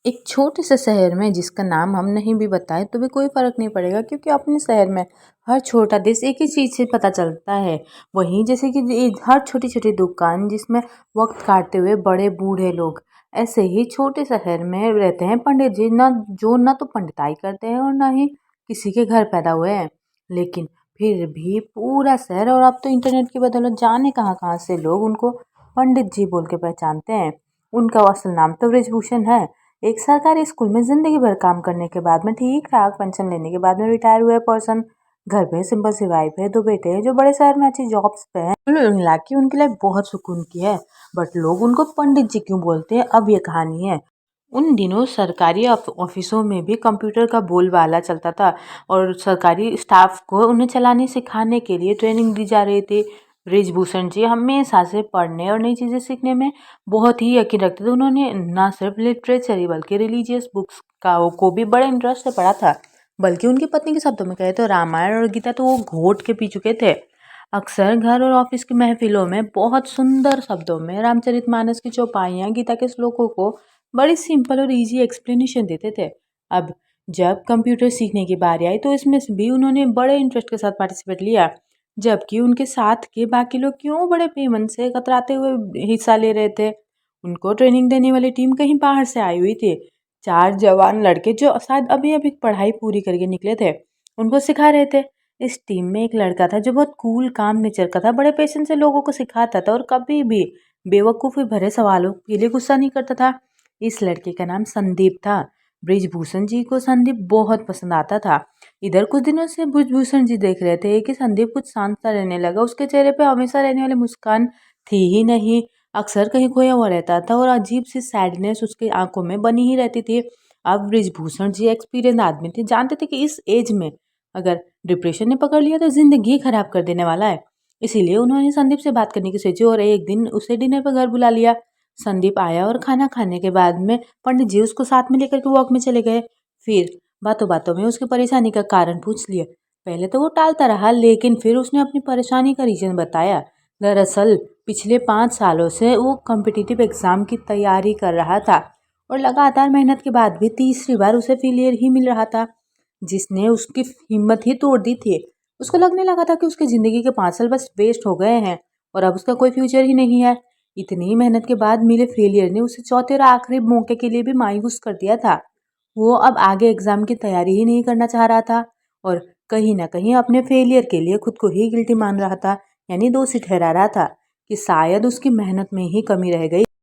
एक छोटे से शहर में जिसका नाम हम नहीं भी बताएं तो भी कोई फर्क नहीं पड़ेगा, क्योंकि अपने शहर में हर छोटा देश एक ही चीज से पता चलता है। वहीं जैसे कि हर छोटी छोटी दुकान जिसमें वक्त काटते हुए बड़े बूढ़े लोग, ऐसे ही छोटे शहर में रहते हैं पंडित जी, ना जो ना तो पंडिताई करते हैं और ना ही किसी के घर पैदा हुए हैं। लेकिन फिर भी पूरा शहर और अब तो इंटरनेट की बदौलत जाने कहाँ कहाँ से लोग उनको पंडित जी बोल के पहचानते हैं। उनका असल नाम तो ब्रिजभूषण है। एक सरकारी स्कूल में जिंदगी भर काम करने के बाद में ठीक ठाक पेंशन लेने के बाद में रिटायर हुए पर्सन, घर पे सिंपल सी वाइफ है, दो बेटे हैं जो बड़े शहर में अच्छी जॉब्स पे हैं। कुल मिला के उनकी लाइफ बहुत सुकून की है। बट लोग उनको पंडित जी क्यों बोलते हैं, अब ये कहानी है। उन दिनों सरकारी ऑफिसों में भी कंप्यूटर का बोलबाला चलता था और सरकारी स्टाफ को उन्हें चलाने सिखाने के लिए ट्रेनिंग दी जा रही थी। ब्रिजभूषण जी हमेशा से पढ़ने और नई चीज़ें सीखने में बहुत ही यकीन रखते थे। उन्होंने ना सिर्फ लिटरेचर ही बल्कि रिलीजियस बुक्स का को भी बड़े इंटरेस्ट से पढ़ा था। बल्कि उनकी पत्नी के शब्दों में कहे तो रामायण और गीता तो वो घोट के पी चुके थे। अक्सर घर और ऑफिस की महफिलों में बहुत सुंदर शब्दों में रामचरितमानस की चौपाइयाँ, गीता के श्लोकों को बड़ी सिंपल और इजी एक्सप्लेनेशन देते थे। अब जब कंप्यूटर सीखने की बारी आई तो इसमें भी उन्होंने बड़े इंटरेस्ट के साथ पार्टिसिपेट लिया, जबकि उनके साथ के बाकी लोग क्यों बड़े पेमन से कतराते हुए हिस्सा ले रहे थे। उनको ट्रेनिंग देने वाली टीम कहीं बाहर से आई हुई थी। चार जवान लड़के जो शायद अभी अभी पढ़ाई पूरी करके निकले थे, उनको सिखा रहे थे। इस टीम में एक लड़का था जो बहुत कूल काम नेचर का था, बड़े पेशेंस से लोगों को सिखाता था और कभी भी बेवकूफ़ी भरे सवालों के लिए गुस्सा नहीं करता था। इस लड़के का नाम संदीप था। ब्रिजभूषण जी को संदीप बहुत पसंद आता था। इधर कुछ दिनों से ब्रिजभूषण जी देख रहे थे कि संदीप कुछ शांत सा रहने लगा। उसके चेहरे पे हमेशा रहने वाली मुस्कान थी ही नहीं, अक्सर कहीं खोया हुआ रहता था और अजीब सी सैडनेस उसकी आंखों में बनी ही रहती थी। अब ब्रिजभूषण जी एक्सपीरियंस आदमी थे, जानते थे कि इस एज में अगर डिप्रेशन ने पकड़ लिया तो जिंदगी खराब कर देने वाला है। इसीलिए उन्होंने संदीप से बात करने की सोची और एक दिन उसे डिनर पर घर बुला लिया। संदीप आया और खाना खाने के बाद में पंडित जी उसको साथ में लेकर के वॉक में चले गए। फिर बातों बातों में उसकी परेशानी का कारण पूछ लिया। पहले तो वो टालता रहा, लेकिन फिर उसने अपनी परेशानी का रीजन बताया। दरअसल पिछले 5 सालों से वो कॉम्पिटिटिव एग्जाम की तैयारी कर रहा था और लगातार मेहनत के बाद भी तीसरी बार उसे फेलियर ही मिल रहा था, जिसने उसकी हिम्मत ही तोड़ दी थी। उसको लगने लगा था कि उसकी ज़िंदगी के 5 साल बस वेस्ट हो गए हैं और अब उसका कोई फ्यूचर ही नहीं है। इतनी मेहनत के बाद मिले फेलियर ने उसे चौथे और आखिरी मौके के लिए भी मायूस कर दिया था। वो अब आगे एग्ज़ाम की तैयारी ही नहीं करना चाह रहा था और कहीं न कहीं अपने फेलियर के लिए खुद को ही गिल्टी मान रहा था, यानी दोषी ठहरा रहा था कि शायद उसकी मेहनत में ही कमी रह गई।